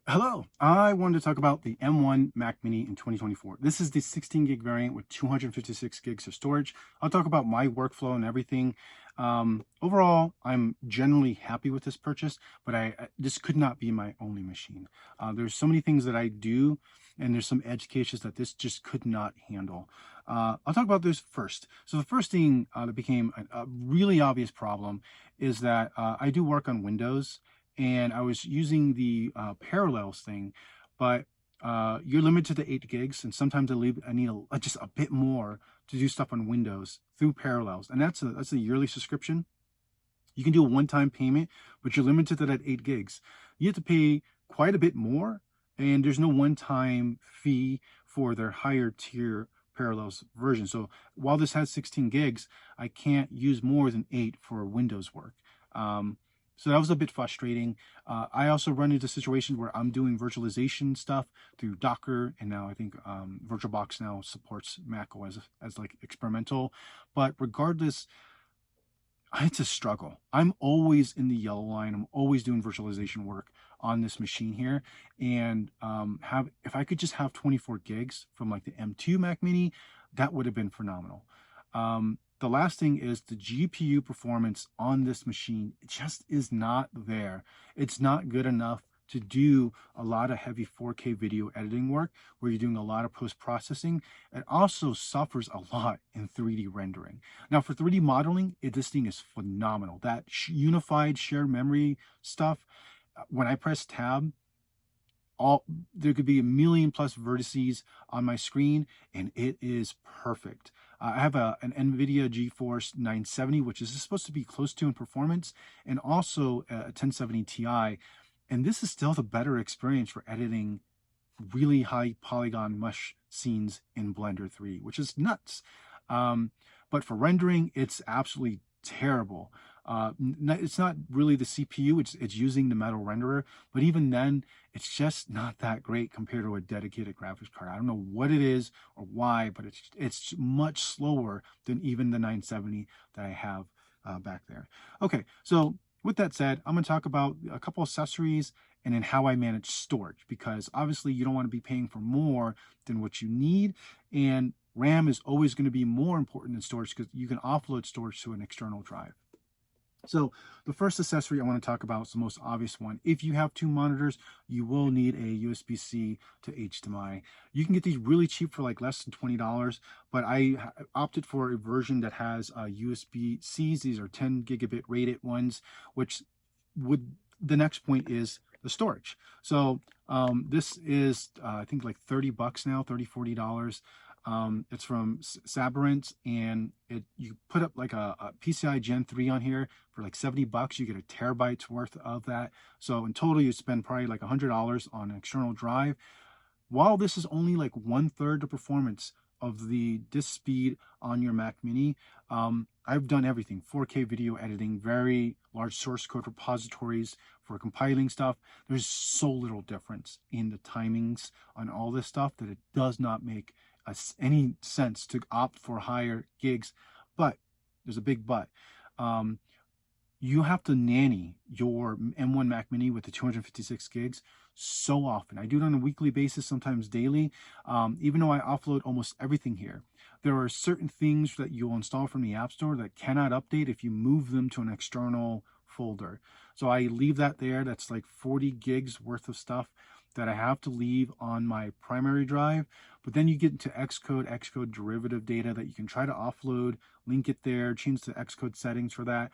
Hello, I wanted to talk about the M1 Mac Mini in 2024. This is the 16 gig variant with 256 gigs of storage. I'll talk about my workflow and everything. Overall, I'm generally happy with this purchase, but this could not be my only machine. There's so many things that I do, and there's some edge cases that this just could not handle. I'll talk about this first. So the first thing that became a really obvious problem is that I do work on Windows, and I was using the Parallels thing, but you're limited to 8 gigs, and sometimes I need just a bit more to do stuff on Windows through Parallels, and that's a yearly subscription. You can do a one-time payment, but you're limited to that 8 gigs. You have to pay quite a bit more, and there's no one-time fee for their higher tier Parallels version. So while this has 16 gigs, I can't use more than 8 for Windows work. Um, so that was a bit frustrating. I also run into situations where I'm doing virtualization stuff through Docker, and now I think VirtualBox now supports Mac OS as like experimental. But regardless, it's a struggle. I'm always in the yellow line. I'm always doing virtualization work on this machine here, and have if I could just have 24 gigs from like the M2 Mac Mini, that would have been phenomenal. The last thing is the GPU performance on this machine. It just is not there. It's not good enough to do a lot of heavy 4K video editing work where you're doing a lot of post-processing. It also suffers a lot in 3D rendering. Now for 3D modeling, this thing is phenomenal. That unified shared memory stuff, when I press tab, all there could be a million plus vertices on my screen, and it is perfect. I have an NVIDIA GeForce 970, which is supposed to be close to in performance, and also a 1070 Ti. And this is still the better experience for editing really high polygon mush scenes in Blender 3, which is nuts. But for rendering, it's absolutely terrible. It's not really the CPU, it's using the metal renderer, but even then, it's just not that great compared to a dedicated graphics card. I don't know what it is or why, but it's much slower than even the 970 that I have back there. Okay, so with that said, I'm going to talk about a couple accessories and then how I manage storage, because obviously you don't want to be paying for more than what you need, and RAM is always going to be more important than storage because you can offload storage to an external drive. So the first accessory I want to talk about is the most obvious one. If you have two monitors, you will need a USB-C to HDMI. You can get these really cheap for like less than $20, but I opted for a version that has USB-Cs. These are 10 gigabit rated ones, which would, the next point is the storage. So this is I think like 30 bucks now, $30, $40. It's from Sabrent, and you put up like a PCI Gen 3 on here for like 70 bucks. You get a terabyte's worth of that. So in total, you spend probably like $100 on an external drive. While this is only like 1/3 the performance of the disk speed on your Mac Mini, I've done everything: 4K video editing, very large source code repositories for compiling stuff. There's so little difference in the timings on all this stuff that it does not make any sense to opt for higher gigs. But there's a big but. Um, you have to nanny your M1 Mac Mini with the 256 gigs so often. I do it on a weekly basis, sometimes daily. Even though I offload almost everything here, there are certain things that you'll install from the App Store that cannot update if you move them to an external folder. So I leave that there. That's like 40 gigs worth of stuff that I have to leave on my primary drive. But then you get into Xcode derivative data that you can try to offload, link it there, change the Xcode settings for that.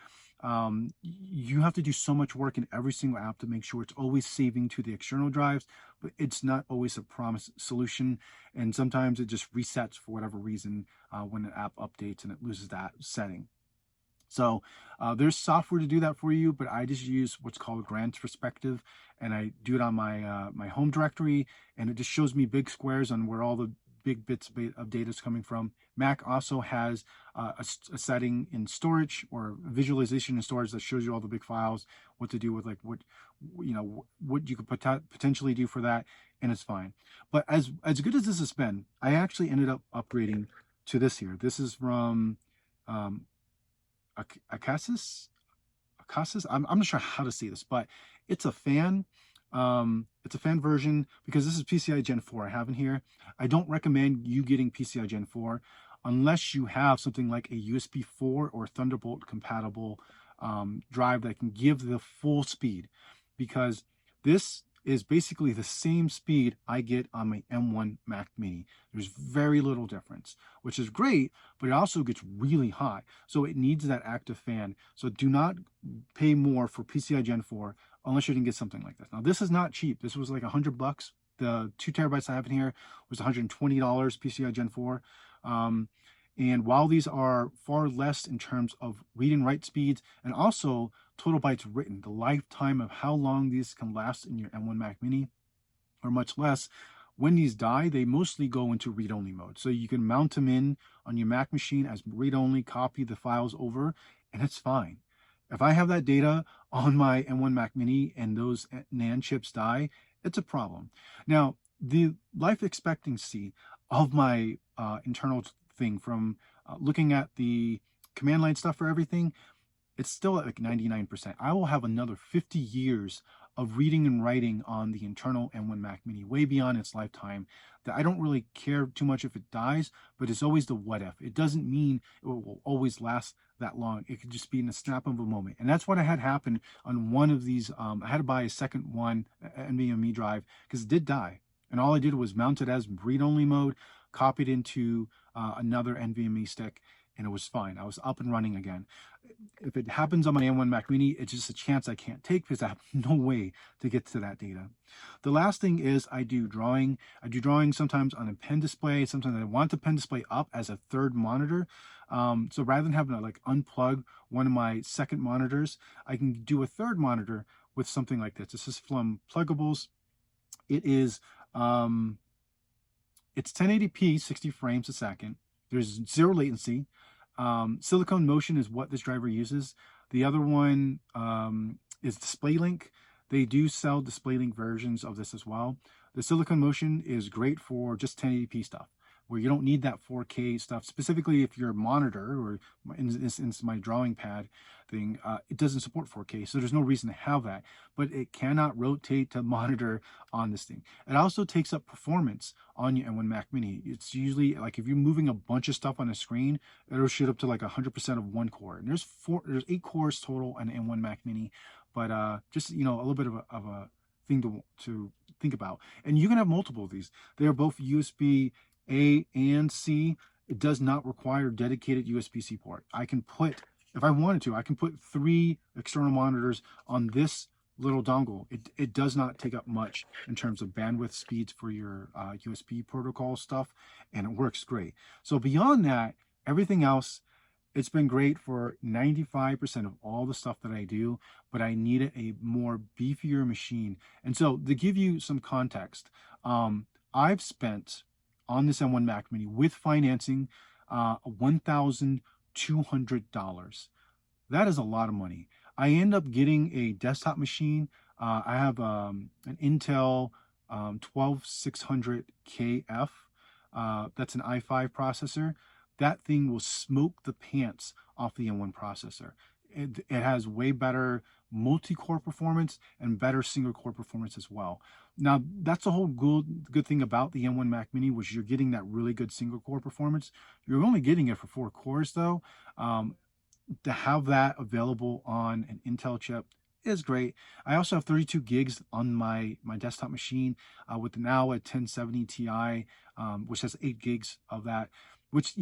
You have to do so much work in every single app to make sure it's always saving to the external drives, but it's not always a promised solution. And sometimes it just resets for whatever reason when an app updates and it loses that setting. So there's software to do that for you, but I just use what's called Grand Perspective, and I do it on my home directory, and it just shows me big squares on where all the big bits of data is coming from. Mac also has a setting in storage or visualization in storage that shows you all the big files, what to do with, like what you could potentially do for that, and it's fine. But as good as this has been, I actually ended up upgrading to this here. This is from um, Acasis. I'm not sure how to say this, but it's a fan. It's a fan version because this is PCI Gen 4 I have in here. I don't recommend you getting PCI Gen 4 unless you have something like a USB 4 or Thunderbolt compatible drive that can give the full speed, because this is basically the same speed I get on my M1 Mac Mini. There's very little difference, which is great, but it also gets really hot. So it needs that active fan. So do not pay more for PCI Gen 4 unless you can get something like this. Now, this is not cheap. This was like $100. The 2 terabytes I have in here was $120 PCI Gen 4. And while these are far less in terms of read and write speeds and also total bytes written, the lifetime of how long these can last in your M1 Mac Mini are much less. When these die, they mostly go into read-only mode. So you can mount them in on your Mac machine as read-only, copy the files over, and it's fine. If I have that data on my M1 Mac Mini and those NAND chips die, it's a problem. Now, the life expectancy of my internal thing from looking at the command line stuff for everything, it's still at like 99%. I will have another 50 years of reading and writing on the internal M1 Mac Mini, way beyond its lifetime, that I don't really care too much if it dies, but it's always the what if. It doesn't mean it will always last that long. It could just be in a snap of a moment. And that's what I had happen on one of these. I had to buy a second one, NVMe drive, because it did die. And all I did was mount it as read-only mode, copied into another NVMe stick, and it was fine. I was up and running again. If it happens on my M1 Mac Mini, it's just a chance I can't take because I have no way to get to that data. The last thing is I do drawing. I do drawing sometimes on a pen display. Sometimes I want the pen display up as a third monitor. So rather than having to like unplug one of my second monitors, I can do a third monitor with something like this. This is from Pluggables. It is it's 1080p, 60 frames a second. There's zero latency. Silicone Motion is what this driver uses. The other one is DisplayLink. They do sell DisplayLink versions of this as well. The Silicone Motion is great for just 1080p stuff, where you don't need that 4K stuff. Specifically, if your monitor, or in this instance, my drawing pad thing, it doesn't support 4K, so there's no reason to have that. But it cannot rotate to monitor on this thing. It also takes up performance on your M1 Mac Mini. It's usually like if you're moving a bunch of stuff on a screen, it'll shoot up to like 100% of one core. And there's 8 cores total on M1 Mac Mini, but just a little bit of a thing to think about. And you can have multiple of these. They are both USB A and C. It does not require dedicated USB-C port. I can put, if I wanted to, I can put 3 external monitors on this little dongle. It does not take up much in terms of bandwidth speeds for your USB protocol stuff, and it works great. So beyond that, everything else, it's been great for 95% of all the stuff that I do, but I needed a more beefier machine. And so to give you some context, I've spent on this M1 Mac Mini with financing $1,200. That is a lot of money. I end up getting a desktop machine. I have an Intel 12600KF. That's an i5 processor. That thing will smoke the pants off the M1 processor. It has way better multi-core performance and better single-core performance as well. Now, that's the whole good thing about the M1 Mac Mini, which you're getting that really good single-core performance. You're only getting it for 4 cores, though. To have that available on an Intel chip is great. I also have 32 gigs on my desktop machine with now a 1070 Ti, which has 8 gigs of that, which,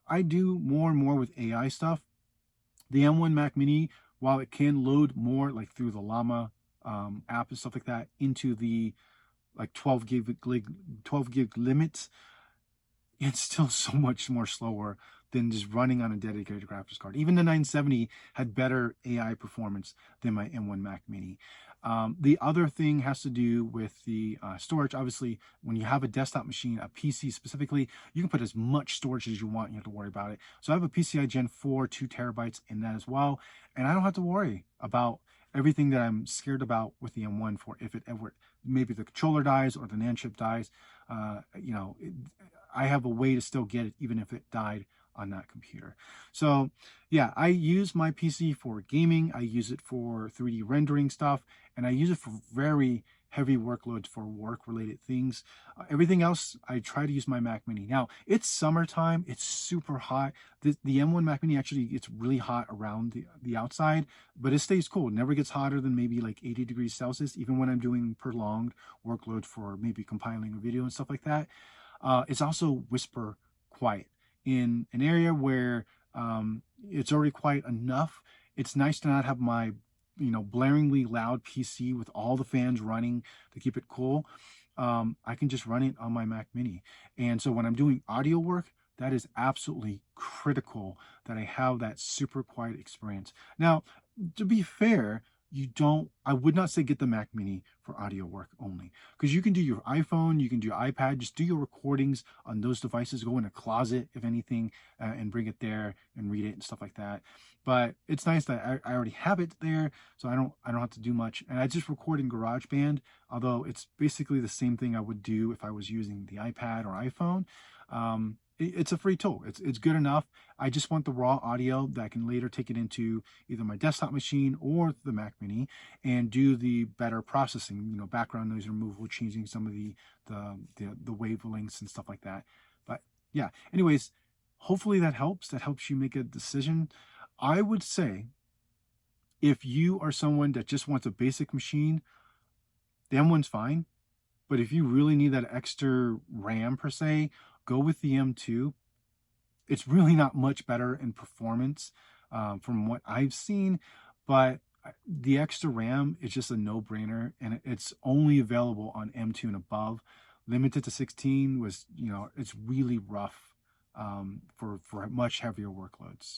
I do more and more with AI stuff. The M1 Mac Mini, while it can load more like through the Llama app and stuff like that into the like 12 gig limits, it's still so much more slower than just running on a dedicated graphics card. Even the 970 had better AI performance than my M1 Mac Mini. The other thing has to do with the storage. Obviously, when you have a desktop machine, a PC specifically, you can put as much storage as you want. You don't have to worry about it. So I have a PCI Gen 4, 2 terabytes in that as well. And I don't have to worry about everything that I'm scared about with the M1 for if it ever, maybe the controller dies or the NAND chip dies. I have a way to still get it even if it died on that computer. So yeah, I use my PC for gaming. I use it for 3D rendering stuff, and I use it for very heavy workloads for work related things. Everything else, I try to use my Mac Mini. Now, it's summertime, it's super hot. The M1 Mac Mini actually, it's really hot around the outside, but it stays cool. It never gets hotter than maybe like 80 degrees Celsius, even when I'm doing prolonged workload for maybe compiling a video and stuff like that. It's also whisper quiet in an area where it's already quiet enough. It's nice to not have my blaringly loud PC with all the fans running to keep it cool. I can just run it on my Mac Mini. And so when I'm doing audio work, that is absolutely critical that I have that super quiet experience. Now, to be fair, I would not say get the Mac Mini for audio work only, because you can do your iPhone, you can do your iPad, just do your recordings on those devices, go in a closet, if anything, and bring it there and read it and stuff like that. But it's nice that I already have it there, so I don't have to do much. And I just record in GarageBand, although it's basically the same thing I would do if I was using the iPad or iPhone. It's a free tool. It's good enough. I just want the raw audio that I can later take it into either my desktop machine or the Mac Mini and do the better processing, background noise removal, changing some of the wavelengths and stuff like that. But yeah, anyways, hopefully that helps. That helps you make a decision. I would say if you are someone that just wants a basic machine, the M1's fine. But if you really need that extra RAM per se, go with the M2. It's really not much better in performance from what I've seen, but the extra RAM is just a no-brainer, and it's only available on M2 and above. Limited to 16 was, it's really rough for much heavier workloads.